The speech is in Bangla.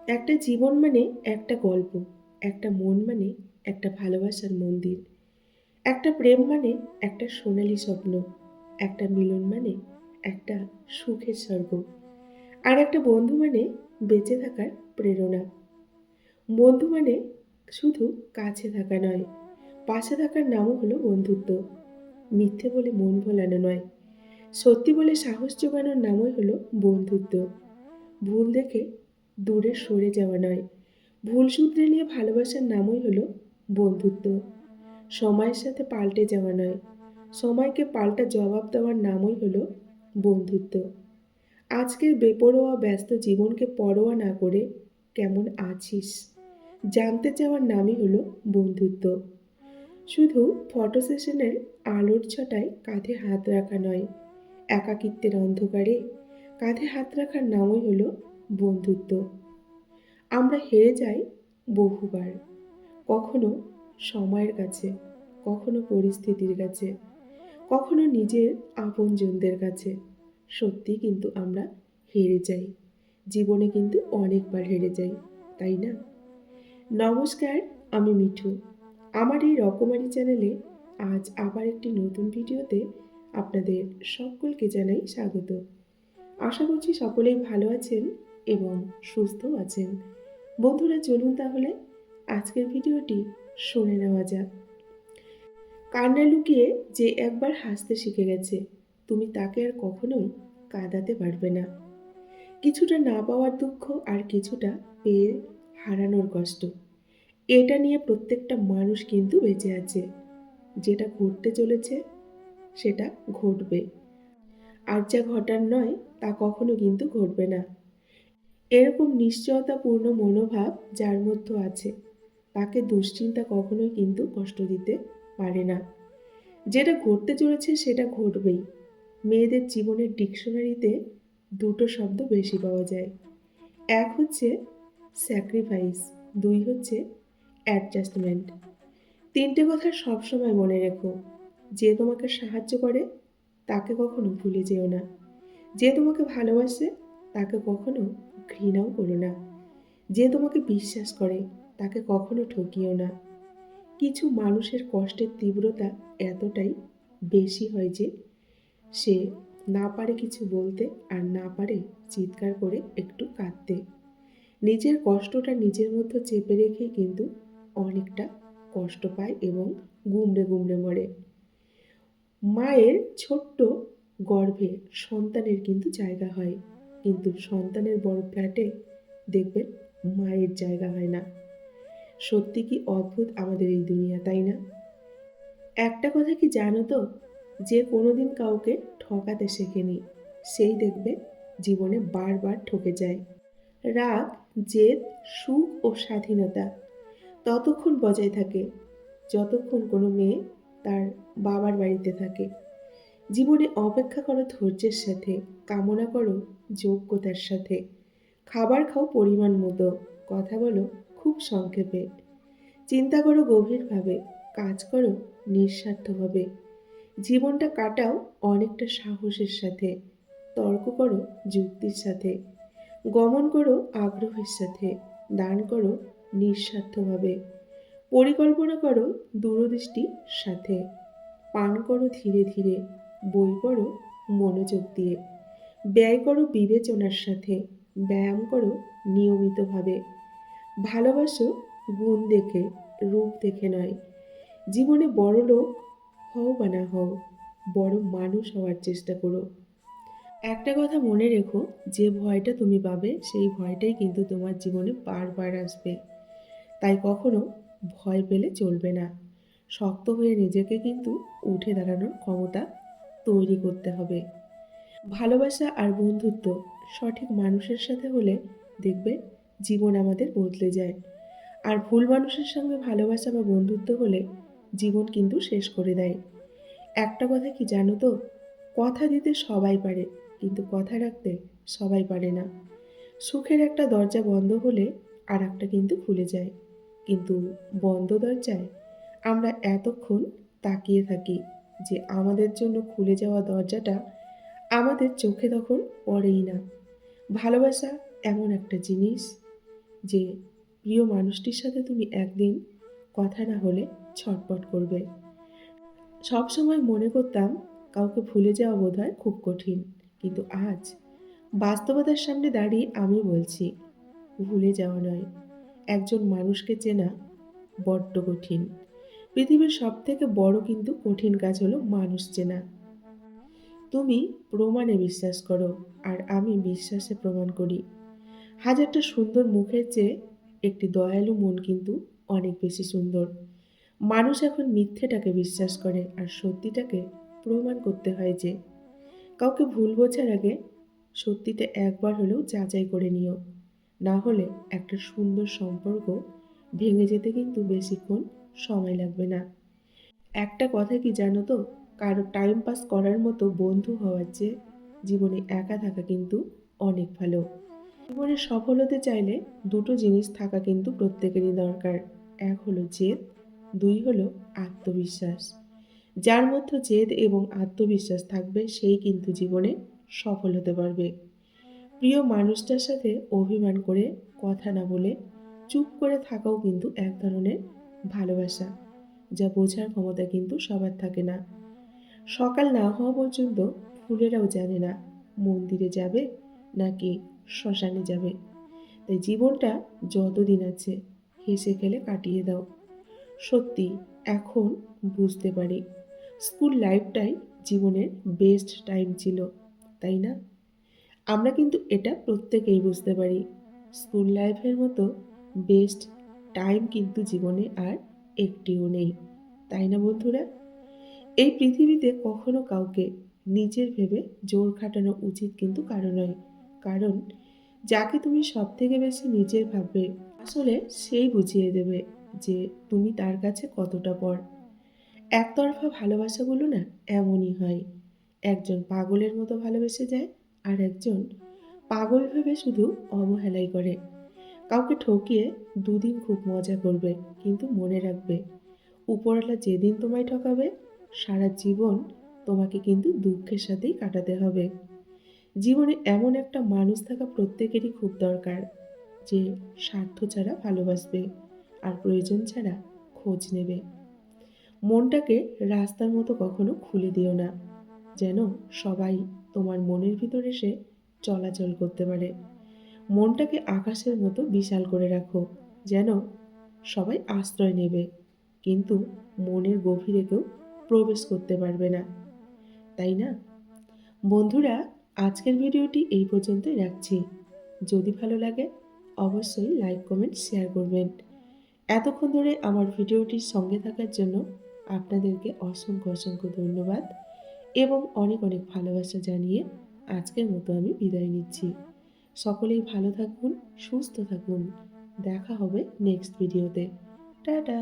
একটা জীবন মানে একটা গল্প, একটা মন মানে একটা ভালোবাসার মন্দির, একটা প্রেম মানে একটা সোনালী স্বপ্ন, একটা মিলন মানে একটা সুখের স্বর্গ, আর একটা বন্ধু মানে বেঁচে থাকার প্রেরণা। বন্ধু মানে শুধু কাছে থাকা নয়, পাশে থাকার নামও হলো বন্ধুত্ব। মিথ্যে বলে মন ভোলানো নয়, সত্যি বলে সাহস জোগানোর নামই হলো বন্ধুত্ব। ভুল দেখে দূরে সরে যাওয়া নয়, ভুল শুধরে নিয়ে ভালোবাসার নামই হলো বন্ধুত্ব। সময়ের সাথে পাল্টে যাওয়া নয়, সময়কে পাল্টা জবাব দেওয়ার নামই হলো বন্ধুত্ব। আজকের বেপরোয়া ব্যস্ত জীবনকে পরোয়া না করে কেমন আছিস জানতে চাওয়ার নামই হলো বন্ধুত্ব। শুধু ফটো সেশনের আলোর ছটায় কাঁধে হাত রাখা নয়, একাকিত্বের অন্ধকারে কাঁধে হাত রাখার নামই হলো বন্ধুত্ব। আমরা হেরে যাই বহুবার, কখনো সময়ের কাছে, কখনো পরিস্থিতির কাছে, কখনো নিজের আপনজনদের কাছে। সত্যি কিন্তু আমরা হেরে যাই, জীবনে কিন্তু অনেকবার হেরে যাই, তাই না? নমস্কার, আমি মিঠু। আমার এই রকমারি চ্যানেলে আজ আবার একটি নতুন ভিডিওতে আপনাদের সকলকে জানাই স্বাগত। আশা করছি সকলেই ভালো আছেন এবং সুস্থ আছেন। বন্ধুরা, চলুন তাহলে আজকের ভিডিওটি শুনে নেওয়া যাক। কান্না লুকিয়ে যে একবার হাসতে শিখে গেছে, তুমি তাকে আর কখনোই কাঁদাতে পারবে না। কিছুটা না পাওয়ার দুঃখ আর কিছুটা পেয়ে হারানোর কষ্ট, এটা নিয়ে প্রত্যেকটা মানুষ কিন্তু বেঁচে আছে। যেটা ঘটতে চলেছে সেটা ঘটবে, আর যা ঘটার নয় তা কখনো কিন্তু ঘটবে না। এরকম নিশ্চয়তাপূর্ণ মনোভাব যার মধ্যে আছে, তাকে দুশ্চিন্তা কখনোই কিন্তু কষ্ট দিতে পারে না। যেটা ঘটতে চলেছে সেটা ঘটবেই। মেয়েদের জীবনের ডিকশনারিতে দুটো শব্দ বেশি পাওয়া যায়। এক হচ্ছে স্যাক্রিফাইস, দুই হচ্ছে অ্যাডজাস্টমেন্ট। তিনটে কথা সবসময় মনে রেখো। যে তোমাকে সাহায্য করে তাকে কখনো ভুলে যেও না। যে তোমাকে ভালোবাসে তাকে কখনো ঘৃণাও করো না। যে তোমাকে বিশ্বাস করে তাকে কখনো ঠকিও না। কিছু মানুষের কষ্টের তীব্রতা এতটাই বেশি হয় যে সে না পারে কিছু বলতে, আর না পারে চিৎকার করে একটু কাঁদতে। নিজের কষ্টটা নিজের মধ্যে চেপে রেখেই কিন্তু অনেকটা কষ্ট পায় এবং গুমড়ে গুমড়ে মরে। মায়ের ছোট্ট গর্ভে সন্তানের কিন্তু জায়গা হয়, কিন্তু সন্তানের বড় ফ্ল্যাটে দেখবেন মায়ের জায়গা হয় না। সত্যি কি অদ্ভুত আমাদের এই দুনিয়া, তাই না? একটা কথা কি জানো তো, যে কোনোদিন কাউকে ঠকাতে শেখেনি সেই দেখবে জীবনে বারবার ঠকে যায়। রাগ, জেদ, সুখ ও স্বাধীনতা ততক্ষণ বজায় থাকে যতক্ষণ কোনো মেয়ে তার বাবার বাড়িতে থাকে। জীবনে অপেক্ষা করো ধৈর্যের সাথে, কামনা করো যোগ্যতার সাথে, খাবার খাও পরিমাণ মতো, কথা বলো খুব সংক্ষেপে, চিন্তা করো গভীরভাবে, কাজ করো নিঃস্বার্থভাবে। জীবনটা কাটাও অনেকটা সাহসের সাথে, তর্ক করো যুক্তির সাথে, গমন করো আগ্রহের সাথে, দান করো নিঃস্বার্থভাবে, পরিকল্পনা করো দূরদৃষ্টির সাথে, পান করো ধীরে ধীরে, বই পড়ো মনোযোগ দিয়ে, ব্যয় করো বিবেচনার সাথে, ব্যায়াম করো নিয়মিতভাবে। ভালোবাসো গুণ দেখে, রূপ দেখে নয়। জীবনে বড় লোক হও বা না হও, বড় মানুষ হওয়ার চেষ্টা করো। একটা কথা মনে রেখো, যে ভয়টা তুমি পাবে সেই ভয়টাই কিন্তু তোমার জীবনে বারবার আসবে। তাই কখনো ভয় পেলে চলবে না। শক্ত হয়ে নিজেকে কিন্তু উঠে দাঁড়ানোর ক্ষমতা তৈরি করতে হবে। ভালোবাসা আর বন্ধুত্ব সঠিক মানুষের সাথে হলে দেখবে জীবন আমাদের বদলে যায়। আর ভুল মানুষের সঙ্গে ভালোবাসা বা বন্ধুত্ব হলে জীবন কিন্তু শেষ করে দেয়। একটা কথা কি জানো তো, কথা দিতে সবাই পারে কিন্তু কথা রাখতে সবাই পারে না। সুখের একটা দরজা বন্ধ হলে আর একটা কিন্তু খুলে যায়, কিন্তু বন্ধ দরজায় আমরা এতক্ষণ তাকিয়ে থাকি যে আমাদের জন্য খুলে যাওয়া দরজাটা আমাদের চোখে তখন পড়েই না। ভালোবাসা এমন একটা জিনিস যে প্রিয় মানুষটির সাথে তুমি একদিন কথা না হলে ছটফট করবে। সবসময় মনে করতাম কাউকে ভুলে যাওয়া বোধহয় খুব কঠিন। কিন্তু আজ বাস্তবতার সামনে দাঁড়িয়ে আমি বলছি, ভুলে যাওয়া নয়, একজন মানুষকে চেনা বড্ড কঠিন। পৃথিবীর সবথেকে বড় কিন্তু কঠিন কাজ হলো মানুষ চেনা। তুমি প্রমাণে বিশ্বাস করো, আর আমি বিশ্বাসে প্রমাণ করি। হাজারটা সুন্দর মুখের চেয়ে একটি দয়ালু মন কিন্তু অনেক বেশি সুন্দর। মানুষ এখন মিথ্যেটাকে বিশ্বাস করে, আর সত্যিটাকে প্রমাণ করতে হয় যে। কাউকে ভুল বোঝার আগে সত্যিটা একবার হলেও যাচাই করে নিও। না হলে একটা সুন্দর সম্পর্ক ভেঙে যেতে কিন্তু বেশিক্ষণ সময় লাগবে না। একটা কথা কি জানো তো, কারো টাইম পাস করার মতো বন্ধু হওয়ার চেয়ে জীবনে একা থাকা কিন্তু অনেক ভালো। জীবনে সফল হতে চাইলে দুটো জিনিস থাকা কিন্তু প্রত্যেকেরই দরকার। এক হলো জেদ, দুই হলো আত্মবিশ্বাস। যার মধ্যে জেদ এবং আত্মবিশ্বাস থাকবে সেই কিন্তু জীবনে সফল হতে পারবে। প্রিয় মানুষটার সাথে অভিমান করে কথা না বলে চুপ করে থাকাও কিন্তু এক ধরনের ভালোবাসা, যা বোঝার ক্ষমতা কিন্তু সবার থাকে না। সকাল না হওয়া পর্যন্ত ফুলেরাও জানে না মন্দিরে যাবে নাকি শ্মশানে যাবে। তাই জীবনটা যতদিন আছে হেসে খেলে কাটিয়ে দাও। সত্যি এখন বুঝতে পারি স্কুল লাইফটাই জীবনের বেস্ট টাইম ছিল, তাই না? আমরা কিন্তু এটা প্রত্যেকেই বুঝতে পারি। স্কুল লাইফের মতো বেস্ট টাইম কিন্তু জীবনে আর একটিও নেই, তাই না বন্ধুরা? এই পৃথিবীতে কখনো কাউকে নিজের ভেবে জোর খাটানো উচিত কিন্তু কারো নয়। কারণ যাকে তুমি সব থেকে বেশি নিজের ভাববে আসলে সেই বুঝিয়ে দেবে যে তুমি তার কাছে কতটা পর। একতরফা ভালোবাসাগুলো না এমনই হয়। একজন পাগলের মতো ভালোবেসে যায়, আর একজন পাগল ভেবে শুধু অবহেলাই করে। কাউকে ঠকিয়ে দুদিন খুব মজা করবে, কিন্তু মনে রাখবে উপরওয়ালা যেদিন তোমায় ঠকাবে সারা জীবন তোমাকে কিন্তু দুঃখের সাথেই কাটাতে হবে। জীবনে এমন একটা মানুষ থাকা প্রত্যেকেরই খুব দরকার, যে স্বার্থ ছাড়া ভালোবাসবে আর প্রয়োজন ছাড়া খোঁজ নেবে। মনটাকে রাস্তার মতো কখনো খুলে দিও না, যেন সবাই তোমার মনের ভিতর এসে চলাচল করতে পারে। মনটাকে আকাশের মতো বিশাল করে রাখো, যেন সবাই আশ্রয় নেবে, কিন্তু মনের গভীরে কেউ প্রবেশ করতে পারবে না, তাই না? বন্ধুরা, আজকের ভিডিওটি এই পর্যন্তই রাখছি। যদি ভালো লাগে অবশ্যই লাইক, কমেন্ট, শেয়ার করবেন। এতক্ষণ ধরে আমার ভিডিওটির সঙ্গে থাকার জন্য আপনাদেরকে অসংখ্য অসংখ্য ধন্যবাদ এবং অনেক অনেক ভালোবাসা জানিয়ে আজকের মতো আমি বিদায় নিচ্ছি। সকলেই ভালো থাকুন, সুস্থ থাকুন। দেখা হবে নেক্সট ভিডিওতে। টাটা।